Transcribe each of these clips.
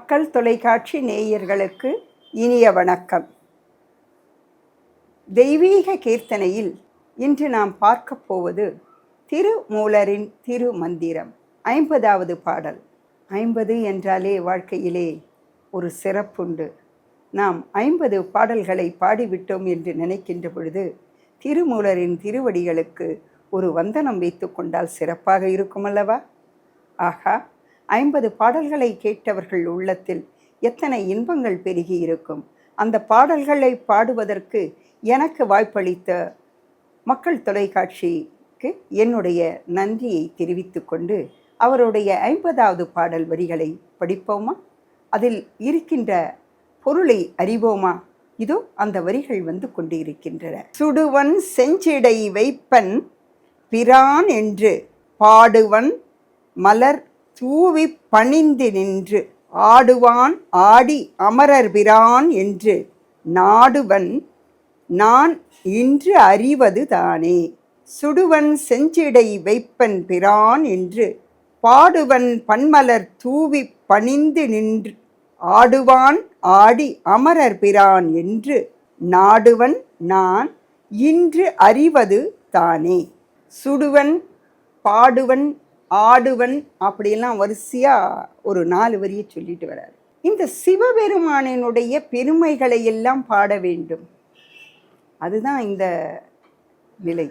மக்கள் தொலைக்காட்சி நேயர்களுக்கு இனிய வணக்கம். தெய்வீக கீர்த்தனையில் இன்று நாம் பார்க்க போவது திருமூலரின் திருமந்திரம் 50வது பாடல். 50 என்றாலே வாழ்க்கையிலே ஒரு சிறப்புண்டு. நாம் 50 பாடல்களை பாடிவிட்டோம் என்று நினைக்கின்ற பொழுது திருமூலரின் திருவடிகளுக்கு ஒரு வந்தனம் வைத்து கொண்டால் சிறப்பாக இருக்கும் அல்லவா? ஆகா, 50 பாடல்களை கேட்டவர்கள் உள்ளத்தில் எத்தனை இன்பங்கள் பெருகி இருக்கும். அந்த பாடல்களை பாடுவதற்கு எனக்கு வாய்ப்பளித்த மக்கள் தொலைக்காட்சிக்கு என்னுடைய நன்றியை தெரிவித்து கொண்டு அவருடைய 50வது பாடல் வரிகளை படிப்போமா? அதில் இருக்கின்ற பொருளை அறிவோமா? இதோ அந்த வரிகள் வந்து கொண்டு இருக்கின்றன. சுடுவன் செஞ்சிடை வைப்பன் பிரான் என்று பாடுவன் மலர் தூவி பணிந்து நின்று ஆடுவான் ஆடி அமரர் பிரான் என்று நாடுவன் நான் இன்று அறிவது தானே. சுடுவன் செஞ்சிடை வைப்பன் பிரான் என்று பாடுவன் பன்மலர் தூவி பணிந்து நின்று ஆடுவான் ஆடி அமரர் பிரான் என்று நாடுவன் நான் இன்று அறிவது தானே. சுடுவன், பாடுவன், ஆடுவன் அப்படியெல்லாம் வரிசையாக ஒரு 4 வரியை சொல்லிட்டு வராரு. இந்த சிவபெருமானினுடைய பெருமைகளை எல்லாம் பாட வேண்டும். அதுதான் இந்த நிலை.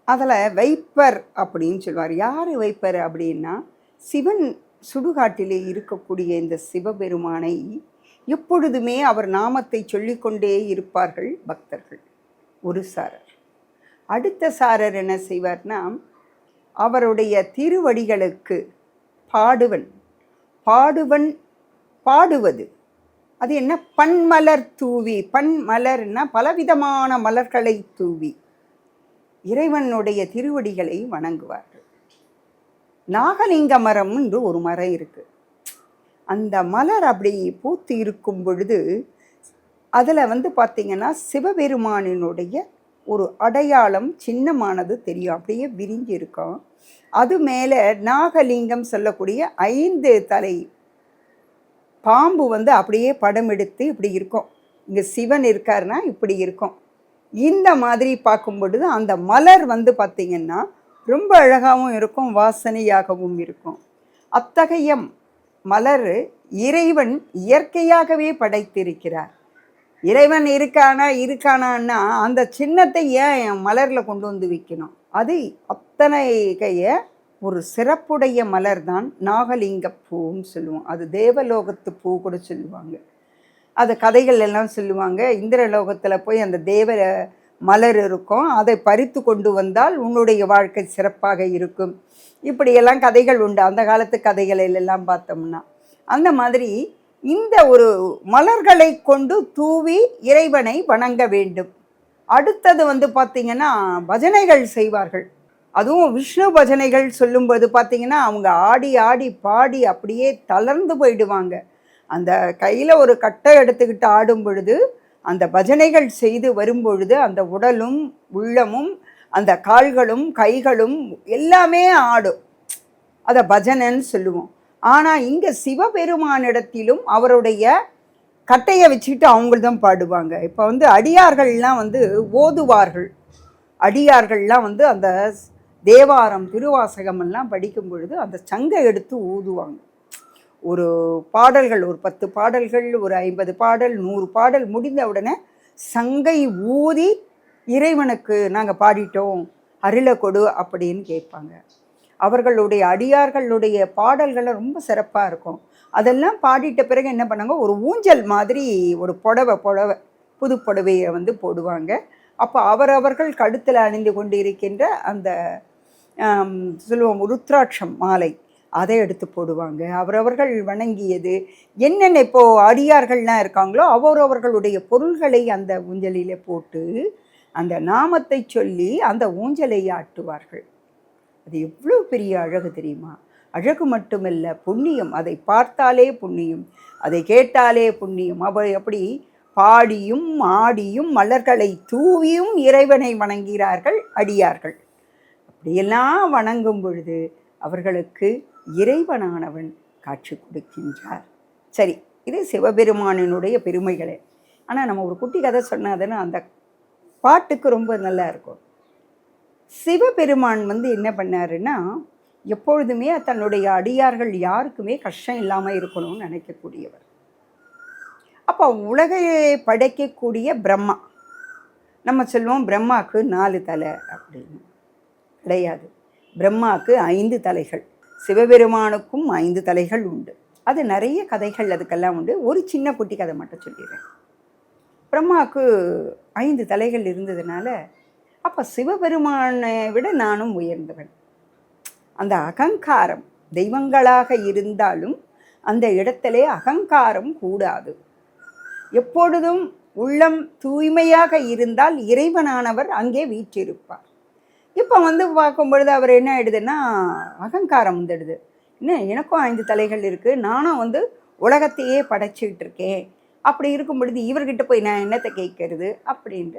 அதில் வைப்பர் அப்படின்னு சொல்லுவார். யார் வைப்பர் அப்படின்னா, சிவன் சுடுகாட்டிலே இருக்கக்கூடிய இந்த சிவபெருமானை எப்பொழுதுமே அவர் நாமத்தை சொல்லிக்கொண்டே இருப்பார்கள் பக்தர்கள். ஒரு சாரர். அடுத்த சாரர் என்ன செய்வார்னா, அவருடைய திருவடிகளுக்கு பாடுவன் பாடுவது. அது என்ன? பன்மலர் தூவி. பன்மலர்னா பலவிதமான மலர்களை தூவி இறைவனுடைய திருவடிகளை வணங்குவார்கள். நாகலிங்க மரம் என்று ஒரு மரம் இருக்கு. அந்த மலர் அப்படி பூத்து இருக்கும் பொழுது அதில் பார்த்தீங்கன்னா சிவபெருமானினுடைய ஒரு அடையாளம் சின்னமானது தெரியும். அப்படியே விரிஞ்சு இருக்கும். அது மேலே நாகலிங்கம் சொல்லக்கூடிய 5 தலை பாம்பு அப்படியே படம் எடுத்து இப்படி இருக்கும். இங்கே சிவன் இருக்காருன்னா இப்படி இருக்கும். இந்த மாதிரி பார்க்கும் பொழுது அந்த மலர் பார்த்திங்கன்னா ரொம்ப அழகாகவும் இருக்கும், வாசனையாகவும் இருக்கும். அத்தகைய மலர் இறைவன் இயற்கையாகவே படைத்திருக்கிறார். இறைவன் இருக்கானான்னா அந்த சின்னத்தை ஏன் மலரில் கொண்டு வந்து வைக்கணும்? அது அத்தனைய ஒரு சிறப்புடைய மலர் தான் நாகலிங்க பூன்னு சொல்லுவோம். அது தேவலோகத்து பூ கூட சொல்லுவாங்க. அது கதைகள் எல்லாம் சொல்லுவாங்க. இந்திரலோகத்தில் போய் அந்த தேவ மலர் இருக்கும், அதை பறித்து கொண்டு வந்தால் உன்னுடைய வாழ்க்கை சிறப்பாக இருக்கும். இப்படியெல்லாம் கதைகள் உண்டு. அந்த காலத்து கதைகளெல்லாம் பார்த்தோம்னா அந்த மாதிரி இந்த ஒரு மலர்களை கொண்டு தூவி இறைவனை வணங்க வேண்டும். அடுத்தது பார்த்திங்கன்னா பஜனைகள் செய்வார்கள். அதுவும் விஷ்ணு பஜனைகள் சொல்லும்போது பார்த்திங்கன்னா அவங்க ஆடி ஆடி பாடி அப்படியே தளர்ந்து போயிடுவாங்க. அந்த கையில் ஒரு கட்டை எடுத்துக்கிட்டு ஆடும் பொழுது, அந்த பஜனைகள் செய்து வரும்பொழுது அந்த உடலும் உள்ளமும் அந்த கால்களும் கைகளும் எல்லாமே ஆடும். அதை பஜனைன்னு சொல்லுவோம். ஆனால் இங்கே சிவபெருமானிடத்திலும் அவருடைய கட்டையை வச்சுக்கிட்டு அவங்கள்தான் பாடுவாங்க. இப்போ அடியார்கள்லாம் ஓதுவார்கள். அடியார்கள்லாம் அந்த தேவாரம் திருவாசகமெல்லாம் படிக்கும் பொழுது அந்த சங்கை எடுத்து ஊதுவாங்க. ஒரு பாடல்கள், ஒரு 10 பாடல்கள், ஒரு 50 பாடல், 100 பாடல் முடிந்த உடனே சங்கை ஊதி இறைவனுக்கு நாங்கள் பாடிட்டோம், அருளை கொடு அப்படின்னு கேட்பாங்க. அவர்களுடைய அடியார்களுடைய பாடல்களை ரொம்ப சிறப்பாக இருக்கும். அதெல்லாம் பாடிட்ட பிறகு என்ன பண்ணாங்க, ஒரு ஊஞ்சல் மாதிரி ஒரு புடவை புது புடவையை போடுவாங்க. அப்போ அவரவர்கள் கழுத்தில் அணிந்து கொண்டு இருக்கின்ற அந்த சொல்லுவோம் ருத்ராட்சம் மாலை, அதை எடுத்து போடுவாங்க. அவரவர்கள் வணங்கியது என்னென்ன இப்போது அடியார்கள்லாம் இருக்காங்களோ அவரவர்களுடைய பொருள்களை அந்த ஊஞ்சலில் போட்டு அந்த நாமத்தை சொல்லி அந்த ஊஞ்சலை ஆட்டுவார்கள். அது எவ்வளோ பெரிய அழகு தெரியுமா? அழகு மட்டுமல்ல, புண்ணியம். அதை பார்த்தாலே புண்ணியம், அதை கேட்டாலே புண்ணியம். அப்படி பாடியும் ஆடியும் மலர்களை தூவியும் இறைவனை வணங்குகிறார்கள் அடியார்கள். அப்படியெல்லாம் வணங்கும் பொழுது அவர்களுக்கு இறைவனானவன் காட்சி கொடுக்கின்றார். சரி, இது சிவபெருமானினுடைய பெருமைகளே. ஆனால் நம்ம ஒரு குட்டி கதை சொன்னாதானே அந்த பாட்டுக்கு ரொம்ப நல்லா இருக்கும். சிவபெருமான் என்ன பண்ணாருன்னா, எப்பொழுதுமே தன்னுடைய அடியார்கள் யாருக்குமே கஷ்டம் இல்லாமல் இருக்கணும்னு நினைக்கக்கூடியவர். அப்போ உலகையை படைக்கக்கூடிய பிரம்மா, நம்ம சொல்லுவோம் பிரம்மாவுக்கு 4 தலை அப்படின்னு. கிடையாது, பிரம்மாவுக்கு 5 தலைகள். சிவபெருமானுக்கும் 5 தலைகள் உண்டு. அது நிறைய கதைகள் அதுக்கெல்லாம் உண்டு. ஒரு சின்ன குட்டி கதை மட்டும் சொல்லிடுறேன். பிரம்மாவுக்கு 5 தலைகள் இருந்ததுனால, அப்போ சிவபெருமானை விட நானும் உயர்ந்தவன். அந்த அகங்காரம், தெய்வங்களாக இருந்தாலும் அந்த இடத்திலே அகங்காரம் கூடாது. எப்பொழுதும் உள்ளம் தூய்மையாக இருந்தால் இறைவனானவர் அங்கே வீற்றிருப்பார். இப்போ பார்க்கும் பொழுது அவர் என்ன ஆயிடுதுன்னா, அகங்காரம் வந்துடுது. இன்னும் எனக்கும் 5 தலைகள் இருக்குது, நானும் உலகத்தையே படைச்சிக்கிட்டு இருக்கேன். அப்படி இருக்கும் பொழுது இவர்கிட்ட போய் நான் என்னத்தை கேட்கறது அப்படின்ற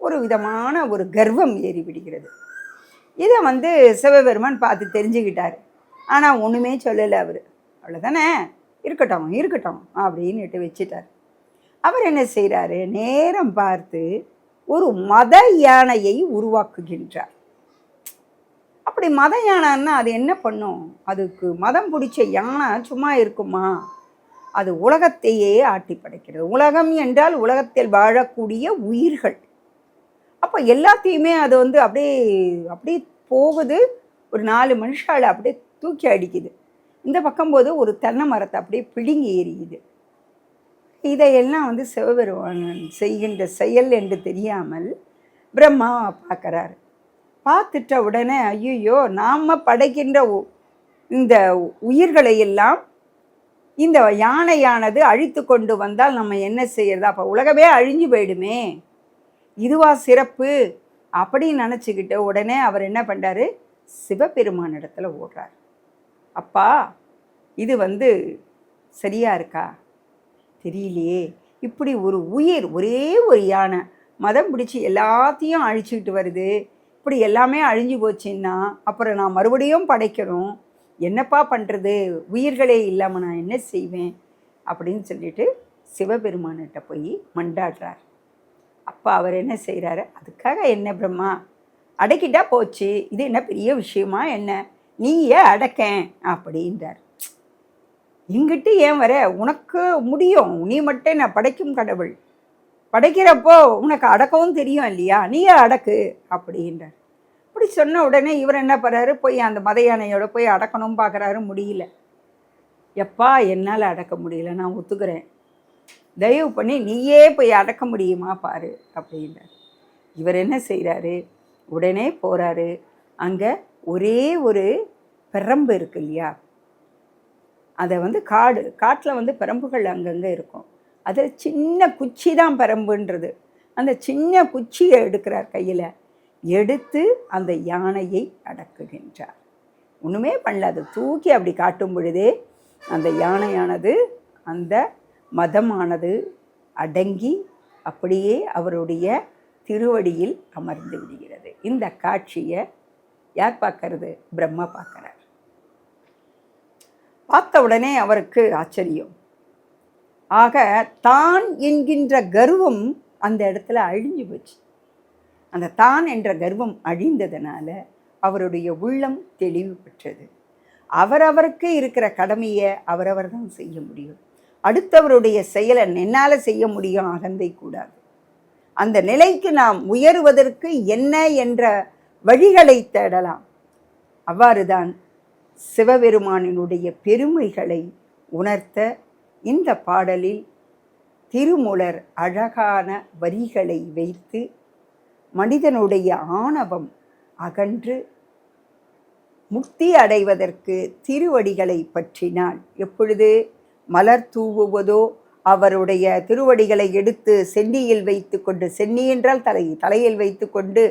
ஒரு விதமான ஒரு கர்வம் ஏறி விடுகிறது. இதை சிவபெருமான் பார்த்து தெரிஞ்சுக்கிட்டார். ஆனால் ஒன்றுமே சொல்லலை அவர். அவ்வளோதானே, இருக்கட்டும் இருக்கட்டும் அப்படின்னுட்டு வச்சுட்டார். அவர் என்ன செய்கிறாரு, நேரம் பார்த்து ஒரு மத யானையை உருவாக்குகின்றார். அப்படி மத யானைன்னா அது என்ன பண்ணும்? அதுக்கு மதம் பிடிச்ச யானை சும்மா இருக்குமா? அது உலகத்தையே ஆட்டி படைக்கிறது. உலகம் என்றால் உலகத்தில் வாழக்கூடிய உயிர்கள். அப்போ எல்லாத்தையுமே அது அப்படியே அப்படியே போகுது. ஒரு 4 மனுஷாலை அப்படியே தூக்கி அடிக்குது. இந்த பக்கம் போது ஒரு தென்னை மரத்தை அப்படியே பிடுங்கி எறியுது. இதையெல்லாம் சிவபெருமான் செய்கின்ற செயல் என்று தெரியாமல் பிரம்மா பார்க்குறாரு. பார்த்துட்ட உடனே, ஐயோ, நாம் படைக்கின்ற இந்த உயிர்களை எல்லாம் இந்த யானையானது அழித்து கொண்டு வந்தால் நம்ம என்ன செய்யறது? அப்போ உலகமே அழிஞ்சு போயிடுமே, இதுவா சிறப்பு அப்படின்னு நினச்சிக்கிட்டு உடனே அவர் என்ன பண்ணுறாரு, சிவபெருமான் இடத்துல ஓடுறார். அப்பா, இது சரியா இருக்கா தெரியலையே, இப்படி ஒரு உயிர், ஒரே ஒரு யானை மதம் பிடிச்சி எல்லாத்தையும் அழிச்சிக்கிட்டு வருது. இப்படி எல்லாமே அழிஞ்சு போச்சுன்னா அப்புறம் நான் மறுபடியும் படைக்கணும், என்னப்பா பண்ணுறது? உயிர்களே இல்லாமல் நான் என்ன செய்வேன் அப்படின்னு சொல்லிட்டு சிவபெருமான்கிட்ட போய் மண்டாடுறார். அப்போ அவர் என்ன செய்கிறாரு, அதுக்காக என்ன பிரம்மா, அடக்கிட்டா போச்சு, இது என்ன பெரிய விஷயமா என்ன, நீயே அடக்கேன் அப்படின்றார். இங்கிட்டு ஏன் வர, உனக்கு முடியும், நீ மட்டும் நான் படைக்கும் கடவுள், படைக்கிறப்போ உனக்கு அடக்கவும் தெரியும் இல்லையா, நீயே அடக்கு அப்படின்றார். அப்படி சொன்ன உடனே இவர் என்ன பண்ணுறாரு, போய் அந்த மத யானையோட போய் அடக்கணும் பார்க்குறாரு, முடியல. எப்பா, என்னால் அடக்க முடியல, நான் ஒத்துக்கிறேன், தயவு பண்ணி நீயே போய் அடக்க முடியுமா பாரு அப்படின்றார். இவர் என்ன செய்கிறாரு, உடனே போகிறாரு. அங்கே ஒரே ஒரு பெரம்பு இருக்கு இல்லையா, அதை காட்டில் பெரம்புகள் அங்கங்கே இருக்கும். அதில் சின்ன குச்சி தான் பெரம்புன்றது. அந்த சின்ன குச்சியை எடுக்கிறார் கையில், எடுத்து அந்த யானையை அடக்குகின்றார். ஒன்றுமே பண்ணல, அதை தூக்கி அப்படி காட்டும் பொழுதே அந்த யானையானது, அந்த மதமானது அடங்கி அப்படியே அவருடைய திருவடியில் அமர்ந்து விடுகிறது. இந்த காட்சியை யார் பார்க்கறது? பிரம்மா பார்க்குறார். பார்த்த உடனே அவருக்கு ஆச்சரியம். ஆக தான் என்கின்ற கர்வம் அந்த இடத்துல அழிஞ்சு போச்சு. அந்த தான் என்ற கர்வம் அழிந்ததுனால அவருடைய உள்ளம் தெளிவு பெற்றது. அவரவருக்கு இருக்கிற கடமையை அவரவர் தான் செய்ய முடியும். அடுத்தவருடைய செயலை என்னால் செய்ய முடியும், அகந்தை கூடாது. அந்த நிலைக்கு நாம் உயருவதற்கு என்ன என்ற வழிகளை தேடலாம். அவ்வாறுதான் சிவபெருமானினுடைய பெருமைகளை உணர்த்த இந்த பாடலில் திருமூலர் அழகான வரிகளை வைத்து மனிதனுடைய ஆணவம் அகன்று முக்தி அடைவதற்கு திருவடிகளை பற்றினால், எப்பொழுது மலர் தூவுவதோ, அவருடைய திருவடிகளை எடுத்து சென்னியில் வைத்து கொண்டு, சென்னி என்றால் தலையில் வைத்து கொண்டு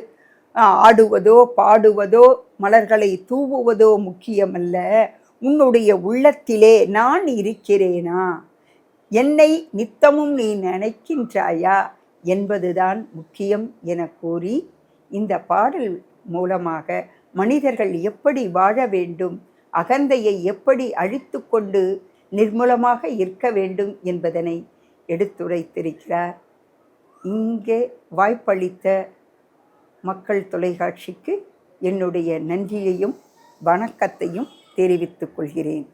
ஆடுவதோ பாடுவதோ மலர்களை தூவுவதோ முக்கியமல்ல, உன்னுடைய உள்ளத்திலே நான் இருக்கிறேனா, என்னை நித்தமும் நீ நினைக்கின்றாயா என்பதுதான் முக்கியம் என கூறி இந்த பாடல் மூலமாக மனிதர்கள் எப்படி வாழ வேண்டும், அகந்தையை எப்படி அழித்து கொண்டு நிர்மூலமாக இருக்க வேண்டும் என்பதனை எடுத்துரைத்திருக்கிறார். இங்கே வாய்ப்பளித்த மக்கள் தொலைக்காட்சிக்கு என்னுடைய நன்றியையும் வணக்கத்தையும் தெரிவித்துக் கொள்கிறேன்.